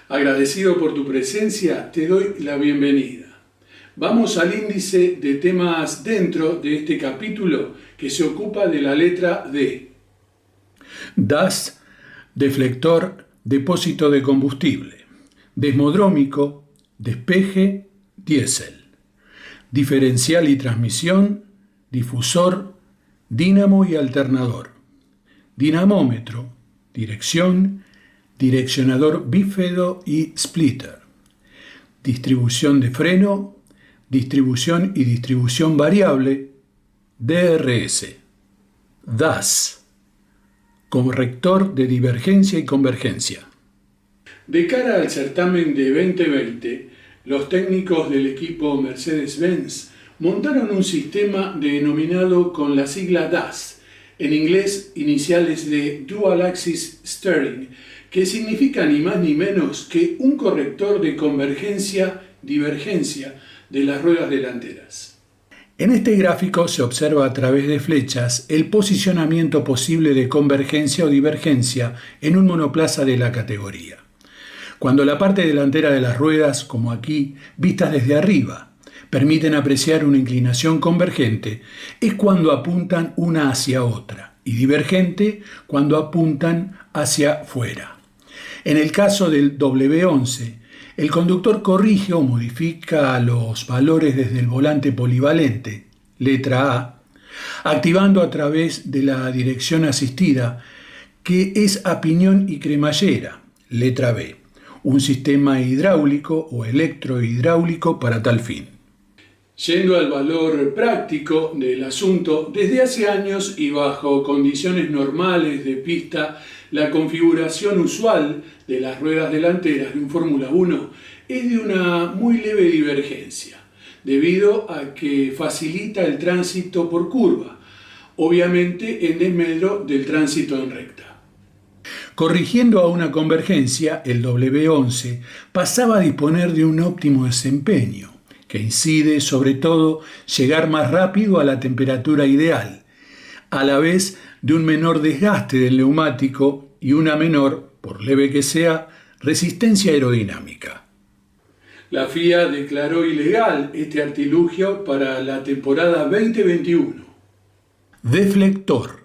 Agradecido por tu presencia, te doy la bienvenida. Vamos al índice de temas dentro de este capítulo que se ocupa de la letra D. DAS, deflector, depósito de combustible. Desmodrómico, despeje, diésel. Diferencial y transmisión, difusor, dínamo y alternador. Dinamómetro, dirección, direccionador bífedo y splitter. Distribución de freno, distribución y distribución variable, DRS. DAS, corrector de divergencia y convergencia. De cara al certamen de 2020, los técnicos del equipo Mercedes-Benz montaron un sistema denominado con la sigla DAS, en inglés iniciales de Dual Axis Steering, que significa ni más ni menos que un corrector de convergencia-divergencia de las ruedas delanteras. En este gráfico se observa a través de flechas el posicionamiento posible de convergencia o divergencia en un monoplaza de la categoría. Cuando la parte delantera de las ruedas, como aquí, vistas desde arriba, permiten apreciar una inclinación convergente, es cuando apuntan una hacia otra, y divergente cuando apuntan hacia fuera. En el caso del W11, el conductor corrige o modifica los valores desde el volante polivalente, letra A, activando a través de la dirección asistida, que es a piñón y cremallera, letra B, un sistema hidráulico o electrohidráulico para tal fin. Yendo al valor práctico del asunto, desde hace años y bajo condiciones normales de pista, la configuración usual de las ruedas delanteras de un Fórmula 1 es de una muy leve divergencia, debido a que facilita el tránsito por curva, obviamente en desmedro del tránsito en recta. Corrigiendo a una convergencia, el W11 pasaba a disponer de un óptimo desempeño, que incide sobre todo llegar más rápido a la temperatura ideal, a la vez de un menor desgaste del neumático y una menor, por leve que sea, resistencia aerodinámica. La FIA declaró ilegal este artilugio para la temporada 2021. Deflector.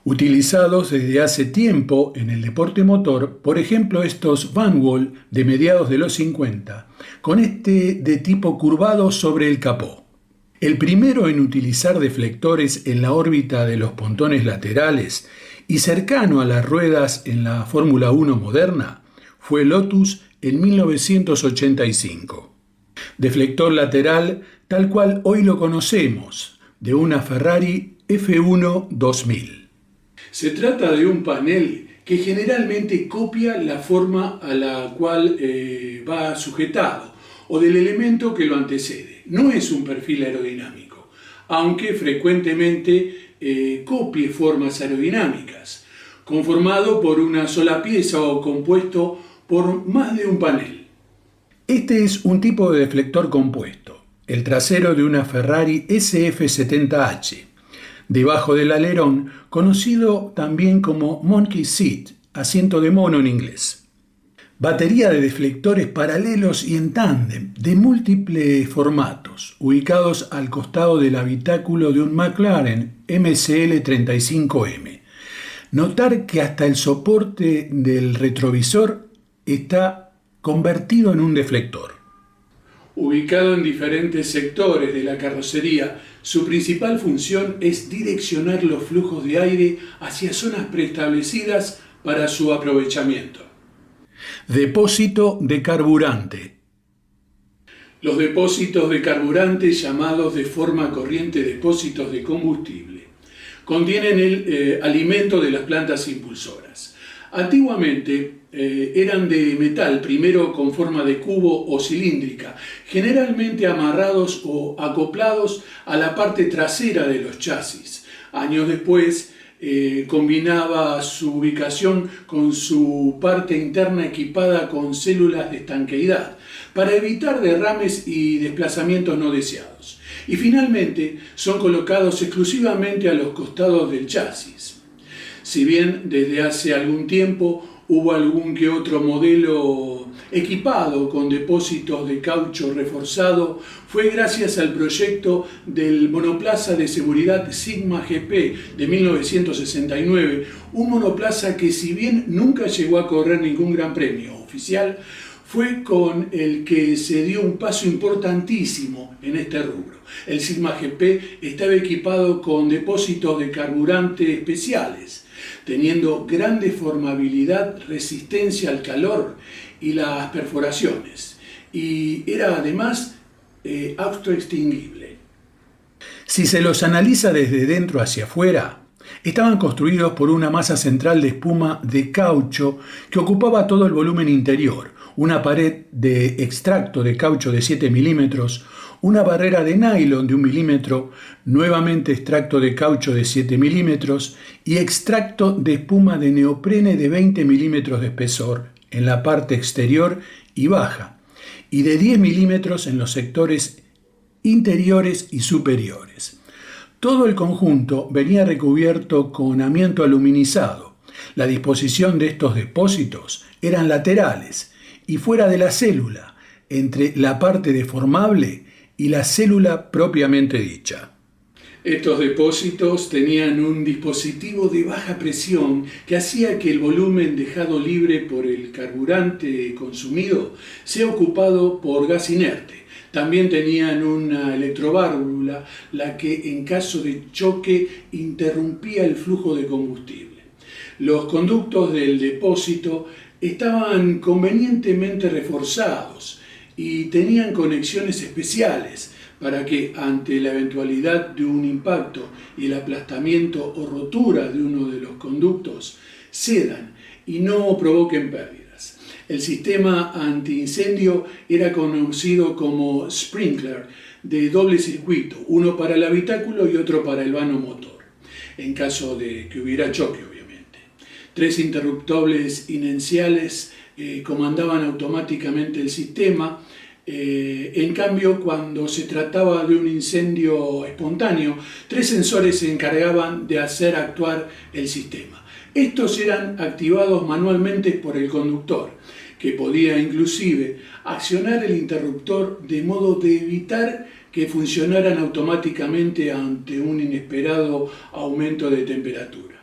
Utilizados desde hace tiempo en el deporte motor, por ejemplo estos Vanwall de mediados de los 50, con este de tipo curvado sobre el capó. El primero en utilizar deflectores en la órbita de los pontones laterales y cercano a las ruedas en la Fórmula 1 moderna fue Lotus en 1985. Deflector lateral tal cual hoy lo conocemos, de una Ferrari F1 2000. Se trata de un panel que generalmente copia la forma a la cual va sujetado o del elemento que lo antecede. No es un perfil aerodinámico, aunque frecuentemente copie formas aerodinámicas, conformado por una sola pieza o compuesto por más de un panel. Este es un tipo de deflector compuesto, el trasero de una Ferrari SF70H, debajo del alerón, conocido también como Monkey Seat, asiento de mono en inglés. Batería de deflectores paralelos y en tándem, de múltiples formatos, ubicados al costado del habitáculo de un McLaren MCL35M. Notar que hasta el soporte del retrovisor está convertido en un deflector. Ubicado en diferentes sectores de la carrocería, su principal función es direccionar los flujos de aire hacia zonas preestablecidas para su aprovechamiento. Depósito de carburante. Los depósitos de carburante, llamados de forma corriente depósitos de combustible, contienen el alimento de las plantas impulsoras. Antiguamente eran de metal, primero con forma de cubo o cilíndrica, generalmente amarrados o acoplados a la parte trasera de los chasis. Años después combinaba su ubicación con su parte interna equipada con células de estanqueidad para evitar derrames y desplazamientos no deseados. Y finalmente son colocados exclusivamente a los costados del chasis. Si bien desde hace algún tiempo hubo algún que otro modelo equipado con depósitos de caucho reforzado, fue gracias al proyecto del monoplaza de seguridad Sigma GP de 1969, un monoplaza que, si bien nunca llegó a correr ningún gran premio oficial, fue con el que se dio un paso importantísimo en este rubro. El Sigma GP estaba equipado con depósitos de carburante especiales, teniendo gran deformabilidad, resistencia al calor y las perforaciones, y era además autoextinguible. Si se los analiza desde dentro hacia afuera, estaban construidos por una masa central de espuma de caucho que ocupaba todo el volumen interior, una pared de extracto de caucho de 7 milímetros, una barrera de nylon de 1 milímetro, nuevamente extracto de caucho de 7 milímetros y extracto de espuma de neoprene de 20 milímetros de espesor en la parte exterior y baja, y de 10 milímetros en los sectores interiores y superiores. Todo el conjunto venía recubierto con amianto aluminizado. La disposición de estos depósitos eran laterales y fuera de la célula, entre la parte deformable y la célula propiamente dicha. Estos depósitos tenían un dispositivo de baja presión que hacía que el volumen dejado libre por el carburante consumido sea ocupado por gas inerte. También tenían una electroválvula, la que en caso de choque interrumpía el flujo de combustible. Los conductos del depósito estaban convenientemente reforzados y tenían conexiones especiales para que, ante la eventualidad de un impacto y el aplastamiento o rotura de uno de los conductos, cedan y no provoquen pérdidas. El sistema antiincendio era conocido como sprinkler de doble circuito, uno para el habitáculo y otro para el vano motor, en caso de que hubiera choque, obviamente. 3 interruptores inerciales comandaban automáticamente el sistema. En cambio, cuando se trataba de un incendio espontáneo, 3 sensores se encargaban de hacer actuar el sistema. Estos eran activados manualmente por el conductor, que podía inclusive accionar el interruptor de modo de evitar que funcionaran automáticamente ante un inesperado aumento de temperatura.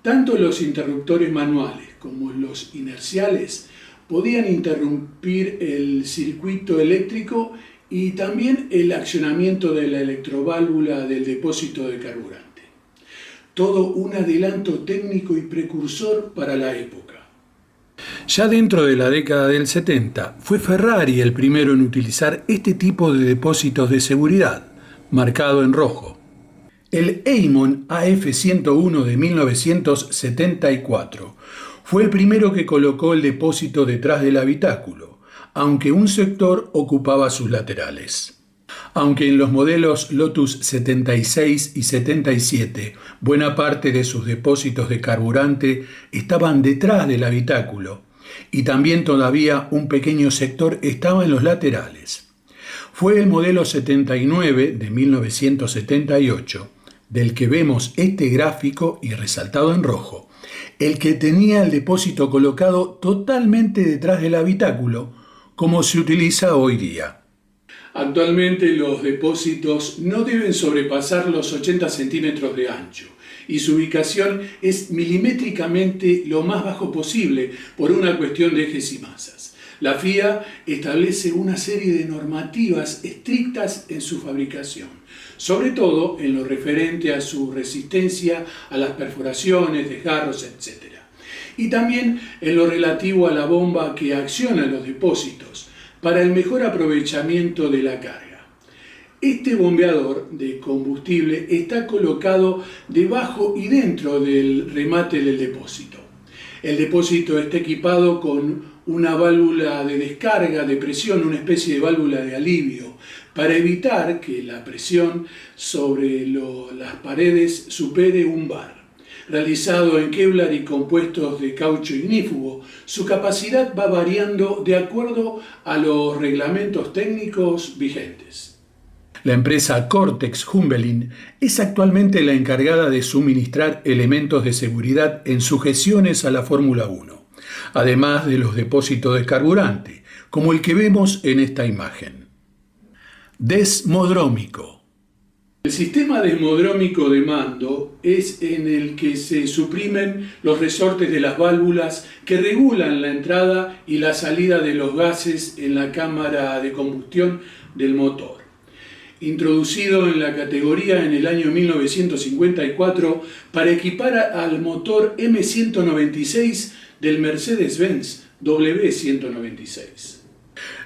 Tanto los interruptores manuales como los inerciales podían interrumpir el circuito eléctrico y también el accionamiento de la electroválvula del depósito de carburante. Todo un adelanto técnico y precursor para la época. Ya dentro de la década del 70, fue Ferrari el primero en utilizar este tipo de depósitos de seguridad, marcado en rojo. El Eymon AF101 de 1974 fue el primero que colocó el depósito detrás del habitáculo, aunque un sector ocupaba sus laterales. Aunque en los modelos Lotus 76 y 77 buena parte de sus depósitos de carburante estaban detrás del habitáculo y también todavía un pequeño sector estaba en los laterales. Fue el modelo 79 de 1978, del que vemos este gráfico y resaltado en rojo, el que tenía el depósito colocado totalmente detrás del habitáculo, como se utiliza hoy día. Actualmente los depósitos no deben sobrepasar los 80 centímetros de ancho y su ubicación es milimétricamente lo más bajo posible por una cuestión de ejes y masas. La FIA establece una serie de normativas estrictas en su fabricación, sobre todo en lo referente a su resistencia a las perforaciones, desgarros, etc. Y también en lo relativo a la bomba que acciona los depósitos para el mejor aprovechamiento de la carga. Este bombeador de combustible está colocado debajo y dentro del remate del depósito. El depósito está equipado con una válvula de descarga de presión, una especie de válvula de alivio, para evitar que la presión sobre las paredes supere un bar. Realizado en Kevlar y compuestos de caucho ignífugo, su capacidad va variando de acuerdo a los reglamentos técnicos vigentes. La empresa Cortex-Humbelin es actualmente la encargada de suministrar elementos de seguridad en sujeciones a la Fórmula 1. además de los depósitos de carburante, como el que vemos en esta imagen. Desmodrómico. El sistema desmodrómico de mando es en el que se suprimen los resortes de las válvulas que regulan la entrada y la salida de los gases en la cámara de combustión del motor. Introducido en la categoría en el año 1954 para equipar al motor M196 del Mercedes-Benz W196.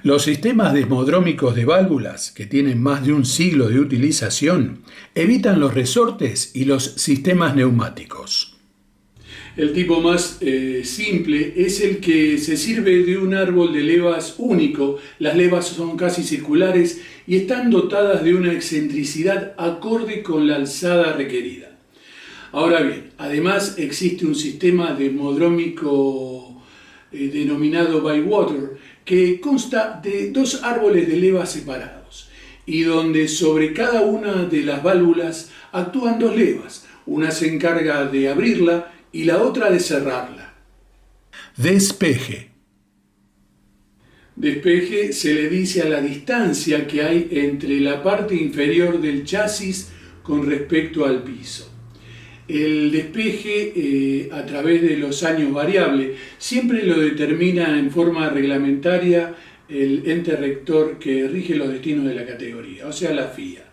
Los sistemas desmodrómicos de válvulas, que tienen más de un siglo de utilización, evitan los resortes y los sistemas neumáticos. El tipo más simple es el que se sirve de un árbol de levas único. Las levas son casi circulares y están dotadas de una excentricidad acorde con la alzada requerida. Ahora bien, además existe un sistema desmodrómico denominado Bywater, que consta de dos árboles de leva separados y donde sobre cada una de las válvulas actúan dos levas. Una se encarga de abrirla y la otra de cerrarla. Despeje. Despeje se le dice a la distancia que hay entre la parte inferior del chasis con respecto al piso. El despeje a través de los años variable siempre lo determina en forma reglamentaria el ente rector que rige los destinos de la categoría, o sea la FIA,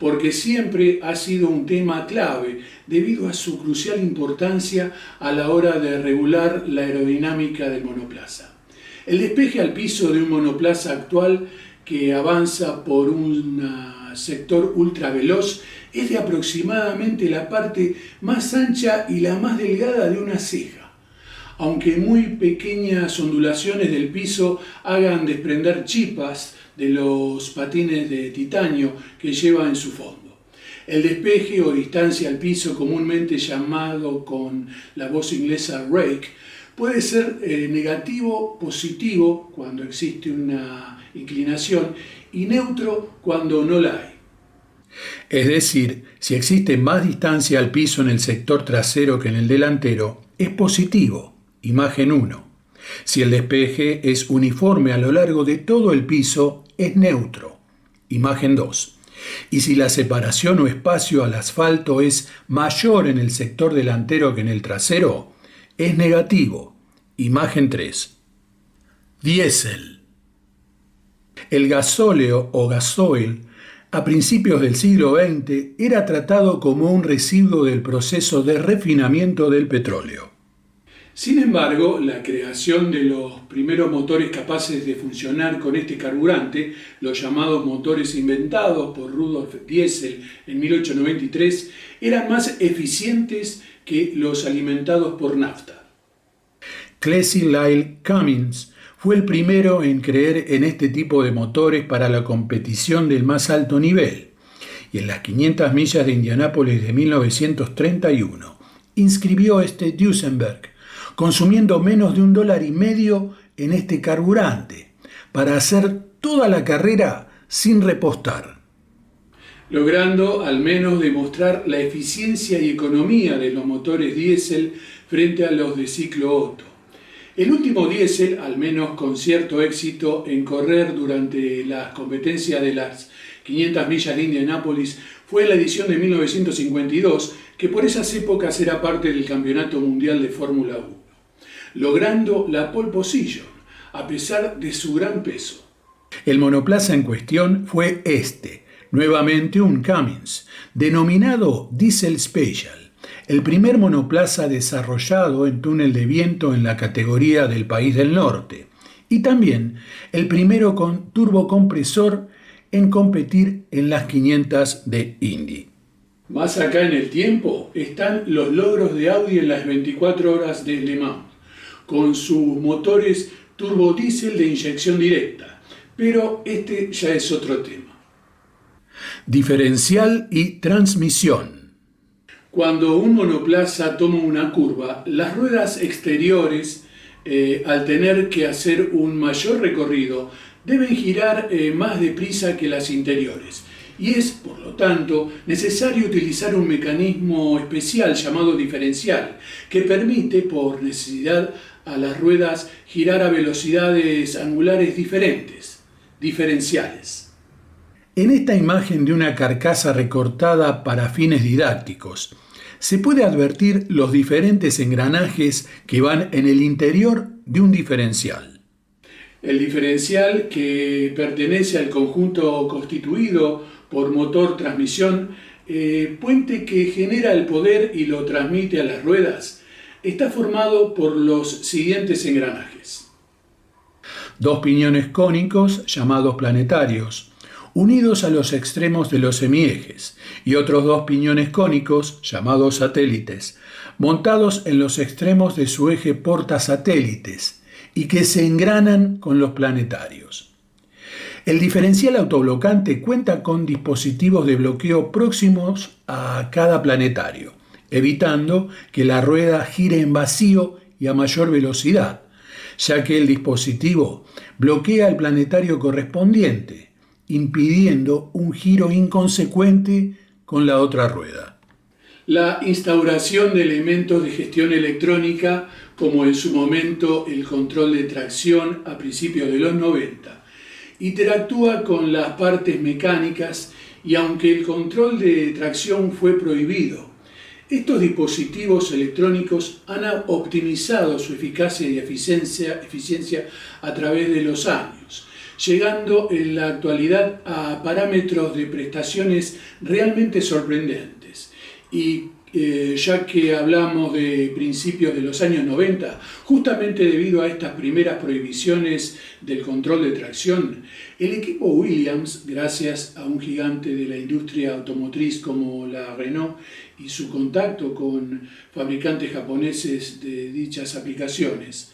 porque siempre ha sido un tema clave debido a su crucial importancia a la hora de regular la aerodinámica del monoplaza. El despeje al piso de un monoplaza actual que avanza por un sector ultraveloz es de aproximadamente la parte más ancha y la más delgada de una ceja, aunque muy pequeñas ondulaciones del piso hagan desprender chispas de los patines de titanio que lleva en su fondo. El despeje o distancia al piso, comúnmente llamado con la voz inglesa rake, puede ser negativo, positivo cuando existe una inclinación y neutro cuando no la hay. Es decir, si existe más distancia al piso en el sector trasero que en el delantero, es positivo, imagen 1. Si el despeje es uniforme a lo largo de todo el piso, es neutro, imagen 2. Y si la separación o espacio al asfalto es mayor en el sector delantero que en el trasero, es negativo, imagen 3. Diésel. El gasóleo o gasoil a principios del siglo XX era tratado como un residuo del proceso de refinamiento del petróleo. Sin embargo, la creación de los primeros motores capaces de funcionar con este carburante, los llamados motores inventados por Rudolf Diesel en 1893, eran más eficientes que los alimentados por nafta. Cecil Lyle Cummins fue el primero en creer en este tipo de motores para la competición del más alto nivel, y en las 500 millas de Indianápolis de 1931 inscribió este Duesenberg, consumiendo menos de $1.50 en este carburante, para hacer toda la carrera sin repostar, logrando al menos demostrar la eficiencia y economía de los motores diésel frente a los de ciclo Otto. El último diésel, al menos con cierto éxito en correr durante las competencias de las 500 millas de Indianápolis, fue la edición de 1952, que por esas épocas era parte del Campeonato Mundial de Fórmula 1, logrando la pole position, a pesar de su gran peso. El monoplaza en cuestión fue nuevamente un Cummins, denominado Diesel Special, el primer monoplaza desarrollado en túnel de viento en la categoría del país del norte, y también el primero con turbocompresor en competir en las 500 de Indy. Más acá en el tiempo están los logros de Audi en las 24 horas de Le Mans, con sus motores turbodiesel de inyección directa, pero este ya es otro tema. Diferencial y transmisión. Cuando un monoplaza toma una curva, las ruedas exteriores, al tener que hacer un mayor recorrido, deben girar más deprisa que las interiores. Y es, por lo tanto, necesario utilizar un mecanismo especial llamado diferencial, que permite, por necesidad, a las ruedas girar a velocidades angulares diferenciales. En esta imagen de una carcasa recortada para fines didácticos, se puede advertir los diferentes engranajes que van en el interior de un diferencial. El diferencial, que pertenece al conjunto constituido por motor, transmisión, puente que genera el poder y lo transmite a las ruedas, está formado por los siguientes engranajes. Dos piñones cónicos llamados planetarios, unidos a los extremos de los semiejes, y otros dos piñones cónicos llamados satélites, montados en los extremos de su eje portasatélites y que se engranan con los planetarios. El diferencial autoblocante cuenta con dispositivos de bloqueo próximos a cada planetario, evitando que la rueda gire en vacío y a mayor velocidad, ya que el dispositivo bloquea el planetario correspondiente, impidiendo un giro inconsecuente con la otra rueda. La instauración de elementos de gestión electrónica, como en su momento el control de tracción a principios de los 90, interactúa con las partes mecánicas y aunque el control de tracción fue prohibido, estos dispositivos electrónicos han optimizado su eficacia y eficiencia a través de los años, llegando en la actualidad a parámetros de prestaciones realmente sorprendentes. Y ya que hablamos de principios de los años 90, justamente debido a estas primeras prohibiciones del control de tracción, el equipo Williams, gracias a un gigante de la industria automotriz como la Renault y su contacto con fabricantes japoneses de dichas aplicaciones,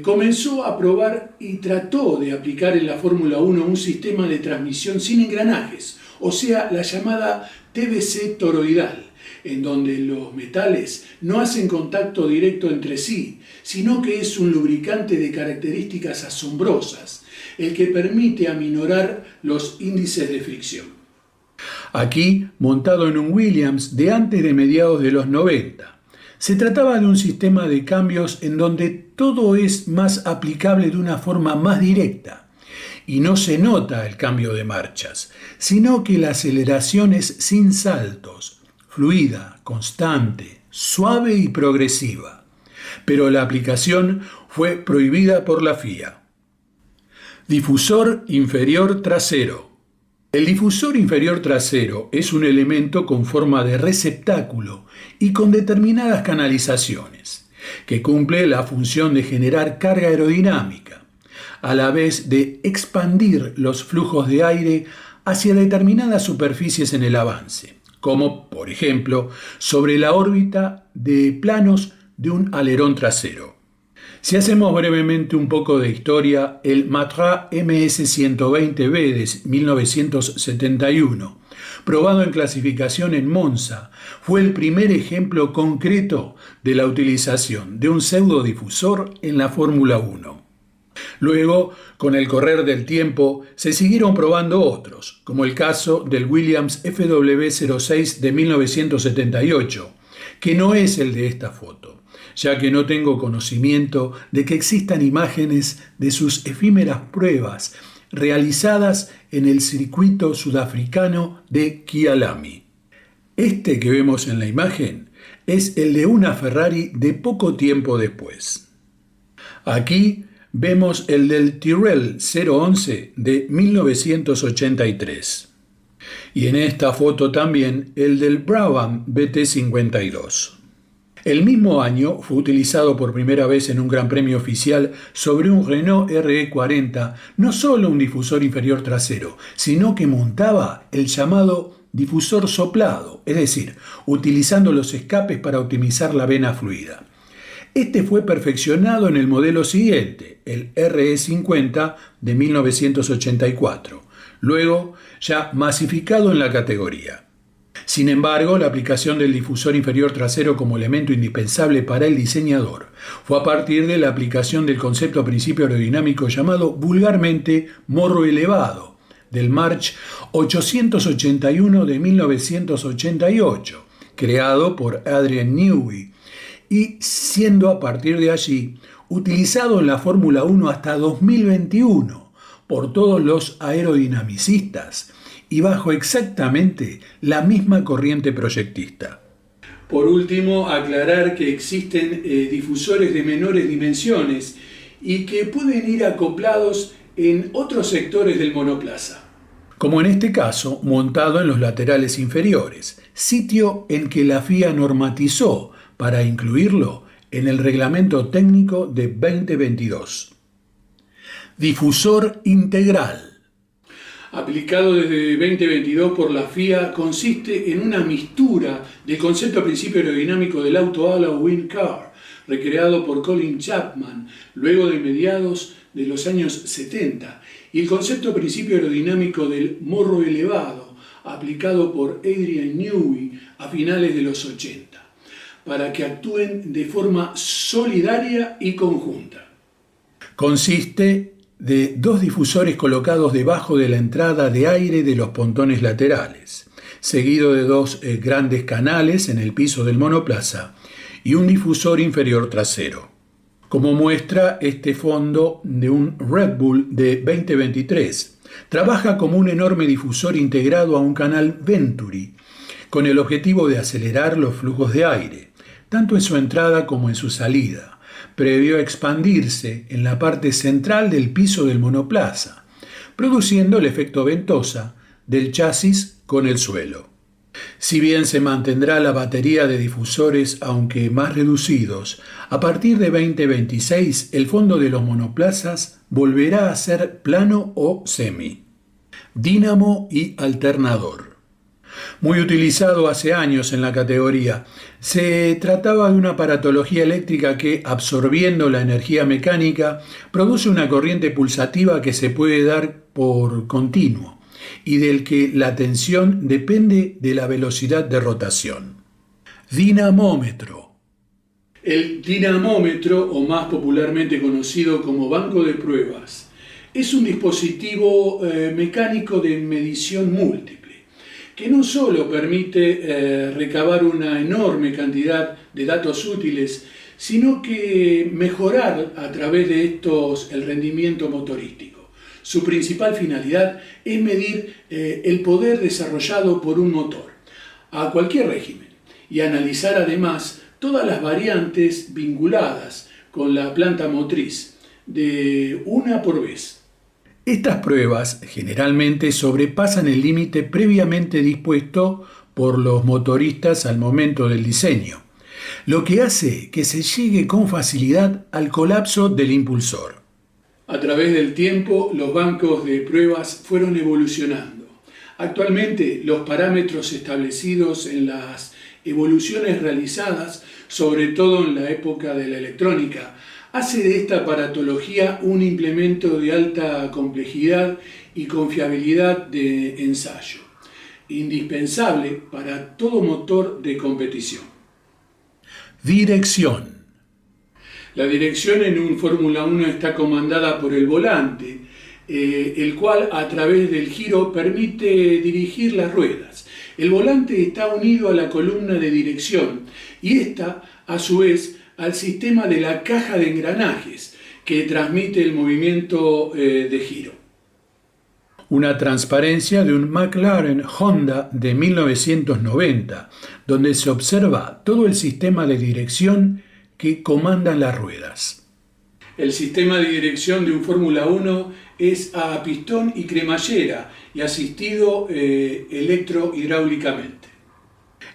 comenzó a probar y trató de aplicar en la Fórmula 1 un sistema de transmisión sin engranajes, o sea, la llamada TBC toroidal, en donde los metales no hacen contacto directo entre sí, sino que es un lubricante de características asombrosas, el que permite aminorar los índices de fricción. Aquí, montado en un Williams de antes de mediados de los 90, se trataba de un sistema de cambios en donde todo es más aplicable de una forma más directa, y no se nota el cambio de marchas, sino que la aceleración es sin saltos, fluida, constante, suave y progresiva. Pero la aplicación fue prohibida por la FIA. Difusor inferior trasero. El difusor inferior trasero es un elemento con forma de receptáculo y con determinadas canalizaciones, que cumple la función de generar carga aerodinámica, a la vez de expandir los flujos de aire hacia determinadas superficies en el avance, como, por ejemplo, sobre la órbita de planos de un alerón trasero. Si hacemos brevemente un poco de historia, el Matra MS-120B de 1971, probado en clasificación en Monza, fue el primer ejemplo concreto de la utilización de un pseudodifusor en la Fórmula 1. Luego, con el correr del tiempo, se siguieron probando otros, como el caso del Williams FW06 de 1978, que no es el de esta foto, ya que no tengo conocimiento de que existan imágenes de sus efímeras pruebas realizadas en el circuito sudafricano de Kyalami. Este que vemos en la imagen es el de una Ferrari de poco tiempo después. Aquí vemos el del Tyrrell 011 de 1983 y en esta foto también el del Brabham BT52. El mismo año fue utilizado por primera vez en un gran premio oficial sobre un Renault RE40 no solo un difusor inferior trasero, sino que montaba el llamado difusor soplado, es decir, utilizando los escapes para optimizar la vena fluida. Este fue perfeccionado en el modelo siguiente, el RE50 de 1984, luego ya masificado en la categoría. Sin embargo, la aplicación del difusor inferior trasero como elemento indispensable para el diseñador fue a partir de la aplicación del concepto a principio aerodinámico llamado vulgarmente morro elevado, del March 881 de 1988, creado por Adrian Newey, y siendo a partir de allí utilizado en la Fórmula 1 hasta 2021 por todos los aerodinamicistas y bajo exactamente la misma corriente proyectista. Por último, aclarar que existen difusores de menores dimensiones y que pueden ir acoplados en otros sectores del monoplaza. Como en este caso, montado en los laterales inferiores, sitio en que la FIA normatizó para incluirlo en el reglamento técnico de 2022. Difusor integral. Aplicado desde 2022 por la FIA, consiste en una mistura del concepto principio aerodinámico del auto ala o Wind Car, recreado por Colin Chapman luego de mediados de los años 70, y el concepto principio aerodinámico del morro elevado, aplicado por Adrian Newey a finales de los 80, para que actúen de forma solidaria y conjunta. Consiste de dos difusores colocados debajo de la entrada de aire de los pontones laterales, seguido de dos grandes canales en el piso del monoplaza y un difusor inferior trasero. Como muestra este fondo de un Red Bull de 2023, trabaja como un enorme difusor integrado a un canal Venturi, con el objetivo de acelerar los flujos de aire, tanto en su entrada como en su salida, previo a expandirse en la parte central del piso del monoplaza, produciendo el efecto ventosa del chasis con el suelo. Si bien se mantendrá la batería de difusores, aunque más reducidos, a partir de 2026 el fondo de los monoplazas volverá a ser plano o semi. Dínamo y alternador. Muy utilizado hace años en la categoría, se trataba de una aparatología eléctrica que, absorbiendo la energía mecánica, produce una corriente pulsativa que se puede dar por continuo y del que la tensión depende de la velocidad de rotación. Dinamómetro. El dinamómetro, o más popularmente conocido como banco de pruebas, es un dispositivo mecánico de medición múltiple, que no solo permite recabar una enorme cantidad de datos útiles, sino que mejorar a través de estos el rendimiento motorístico. Su principal finalidad es medir el poder desarrollado por un motor a cualquier régimen y analizar además todas las variantes vinculadas con la planta motriz de una por vez. Estas pruebas generalmente sobrepasan el límite previamente dispuesto por los motoristas al momento del diseño, lo que hace que se llegue con facilidad al colapso del impulsor. A través del tiempo, los bancos de pruebas fueron evolucionando. Actualmente, los parámetros establecidos en las evoluciones realizadas, sobre todo en la época de la electrónica, hace de esta aparatología un implemento de alta complejidad y confiabilidad de ensayo, indispensable para todo motor de competición. Dirección. La dirección en un Fórmula 1 está comandada por el volante, el cual a través del giro permite dirigir las ruedas. El volante está unido a la columna de dirección y esta, a su vez, al sistema de la caja de engranajes que transmite el movimiento de giro. Una transparencia de un McLaren Honda de 1990, donde se observa todo el sistema de dirección que comandan las ruedas. El sistema de dirección de un Fórmula 1 es a pistón y cremallera y asistido electrohidráulicamente.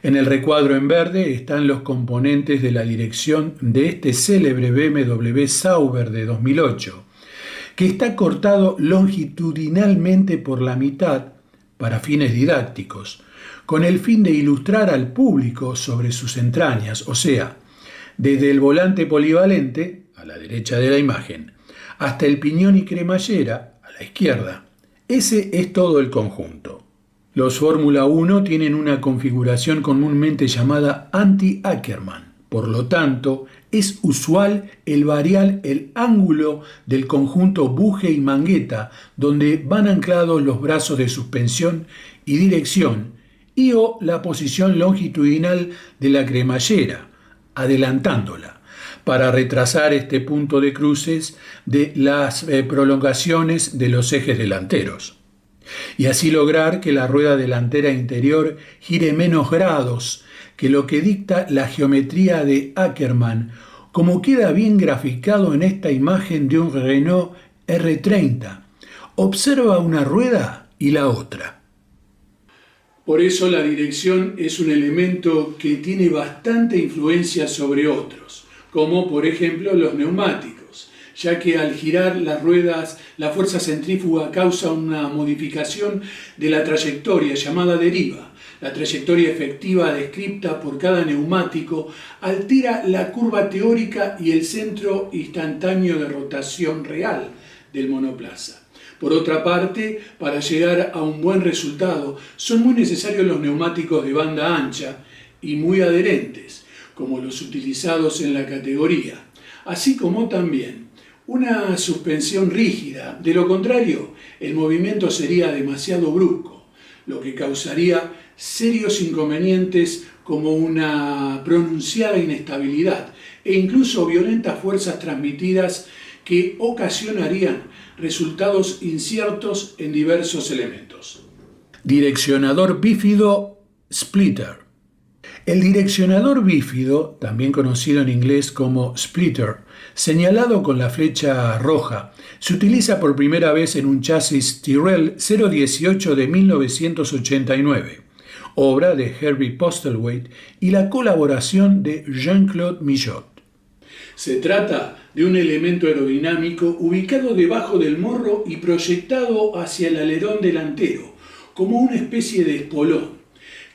En el recuadro en verde están los componentes de la dirección de este célebre BMW Sauber de 2008, que está cortado longitudinalmente por la mitad para fines didácticos, con el fin de ilustrar al público sobre sus entrañas, o sea, desde el volante polivalente, a la derecha de la imagen, hasta el piñón y cremallera, a la izquierda. Ese es todo el conjunto. Los Fórmula 1 tienen una configuración comúnmente llamada anti-Ackermann. Por lo tanto, es usual el variar el ángulo del conjunto buje y mangueta donde van anclados los brazos de suspensión y dirección y o la posición longitudinal de la cremallera, adelantándola, para retrasar este punto de cruces de las prolongaciones de los ejes delanteros, y así lograr que la rueda delantera interior gire menos grados que lo que dicta la geometría de Ackermann, como queda bien graficado en esta imagen de un Renault R30. Observa una rueda y la otra. Por eso la dirección es un elemento que tiene bastante influencia sobre otros, como por ejemplo los neumáticos, ya que al girar las ruedas la fuerza centrífuga causa una modificación de la trayectoria llamada deriva. La trayectoria efectiva descrita por cada neumático altera la curva teórica y el centro instantáneo de rotación real del monoplaza. Por otra parte, para llegar a un buen resultado, son muy necesarios los neumáticos de banda ancha y muy adherentes, como los utilizados en la categoría, así como también una suspensión rígida. De lo contrario, el movimiento sería demasiado brusco, lo que causaría serios inconvenientes como una pronunciada inestabilidad e incluso violentas fuerzas transmitidas que ocasionarían resultados inciertos en diversos elementos. Direccionador bífido splitter. El direccionador bífido, también conocido en inglés como splitter, señalado con la flecha roja, se utiliza por primera vez en un chasis Tyrrell 018 de 1989, obra de Herbie Postlethwaite y la colaboración de Jean-Claude Millot. Se trata de un elemento aerodinámico ubicado debajo del morro y proyectado hacia el alerón delantero, como una especie de espolón,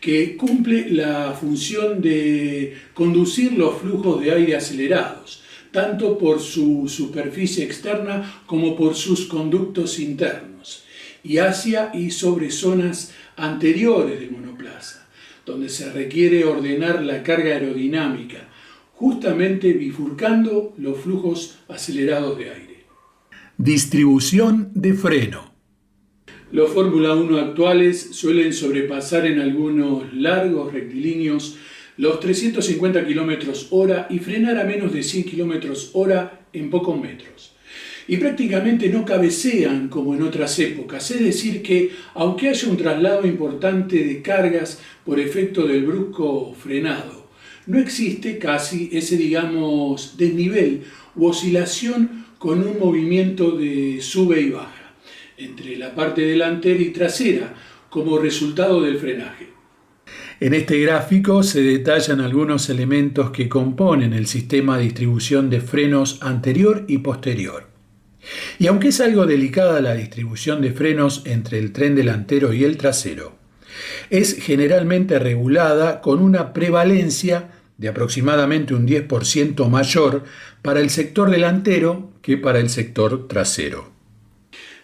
que cumple la función de conducir los flujos de aire acelerados, tanto por su superficie externa como por sus conductos internos, y hacia y sobre zonas anteriores del monoplaza, donde se requiere ordenar la carga aerodinámica, justamente bifurcando los flujos acelerados de aire. Distribución de freno. Los Fórmula 1 actuales suelen sobrepasar en algunos largos rectilíneos los 350 km/h y frenar a menos de 100 km/h en pocos metros. Y prácticamente no cabecean como en otras épocas, es decir que, aunque haya un traslado importante de cargas por efecto del brusco frenado, no existe casi ese, desnivel u oscilación con un movimiento de sube y baja entre la parte delantera y trasera como resultado del frenaje. En este gráfico se detallan algunos elementos que componen el sistema de distribución de frenos anterior y posterior. Y aunque es algo delicada la distribución de frenos entre el tren delantero y el trasero, es generalmente regulada con una prevalencia de aproximadamente un 10% mayor para el sector delantero que para el sector trasero.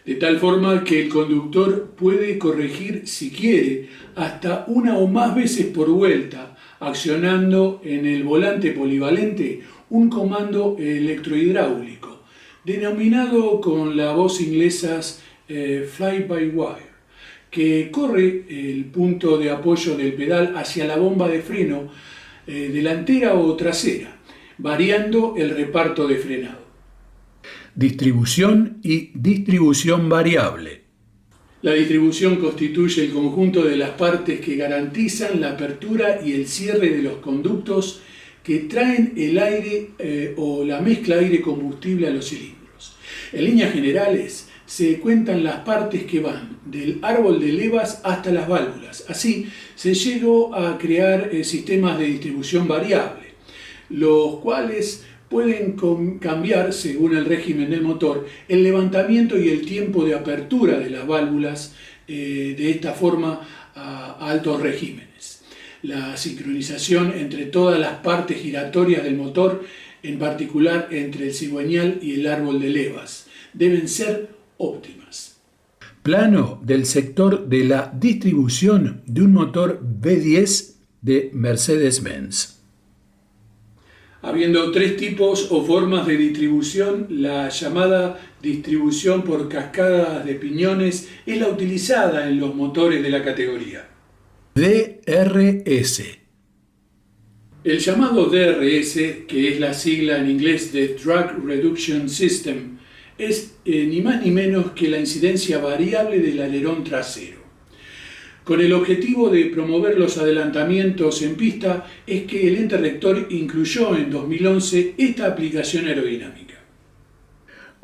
De tal forma que el conductor puede corregir, si quiere, hasta una o más veces por vuelta, accionando en el volante polivalente un comando electrohidráulico, denominado con la voz inglesa fly-by-wire, que corre el punto de apoyo del pedal hacia la bomba de freno delantera o trasera, variando el reparto de frenado. Distribución y distribución variable. La distribución constituye el conjunto de las partes que garantizan la apertura y el cierre de los conductos que traen el aire o la mezcla aire-combustible a los cilindros. En líneas generales, se cuentan las partes que van del árbol de levas hasta las válvulas. Así, se llegó a crear sistemas de distribución variable, los cuales pueden cambiar, según el régimen del motor, el levantamiento y el tiempo de apertura de las válvulas, de esta forma a altos regímenes. La sincronización entre todas las partes giratorias del motor, en particular entre el cigüeñal y el árbol de levas, deben ser óptimas. Plano del sector de la distribución de un motor V10 de Mercedes-Benz. Habiendo tres tipos o formas de distribución, la llamada distribución por cascadas de piñones es la utilizada en los motores de la categoría. DRS. El llamado DRS, que es la sigla en inglés de Drag Reduction System, es ni más ni menos que la incidencia variable del alerón trasero. Con el objetivo de promover los adelantamientos en pista es que el ente rector incluyó en 2011 esta aplicación aerodinámica.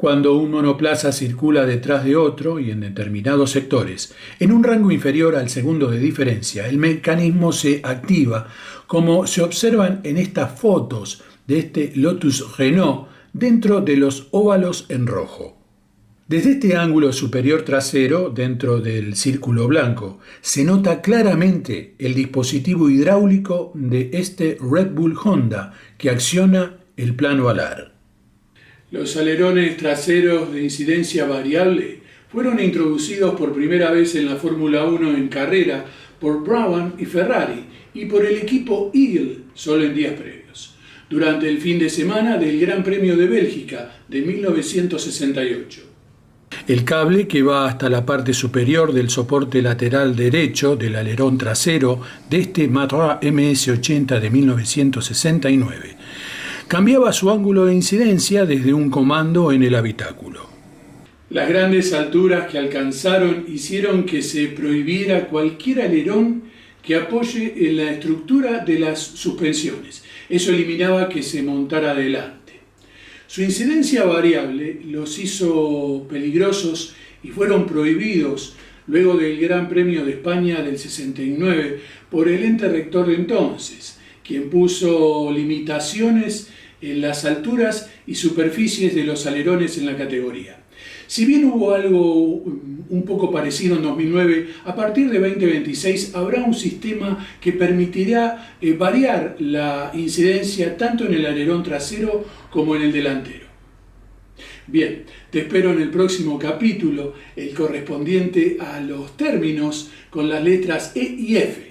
Cuando un monoplaza circula detrás de otro y en determinados sectores, en un rango inferior al segundo de diferencia, el mecanismo se activa, como se observan en estas fotos de este Lotus Renault dentro de los óvalos en rojo. Desde este ángulo superior trasero, dentro del círculo blanco, se nota claramente el dispositivo hidráulico de este Red Bull Honda que acciona el plano alar. Los alerones traseros de incidencia variable fueron introducidos por primera vez en la Fórmula 1 en carrera por Brown y Ferrari y por el equipo Eagle solo en días previos, durante el fin de semana del Gran Premio de Bélgica de 1968. El cable que va hasta la parte superior del soporte lateral derecho del alerón trasero de este Matra MS-80 de 1969 cambiaba su ángulo de incidencia desde un comando en el habitáculo. Las grandes alturas que alcanzaron hicieron que se prohibiera cualquier alerón que apoye en la estructura de las suspensiones. Eso eliminaba que se montara adelante. Su incidencia variable los hizo peligrosos y fueron prohibidos luego del Gran Premio de España del 69 por el ente rector de entonces, quien puso limitaciones en las alturas y superficies de los alerones en la categoría. Si bien hubo algo un poco parecido en 2009, a partir de 2026 habrá un sistema que permitirá variar la incidencia tanto en el alerón trasero como en el delantero. Bien, te espero en el próximo capítulo, el correspondiente a los términos con las letras E y F.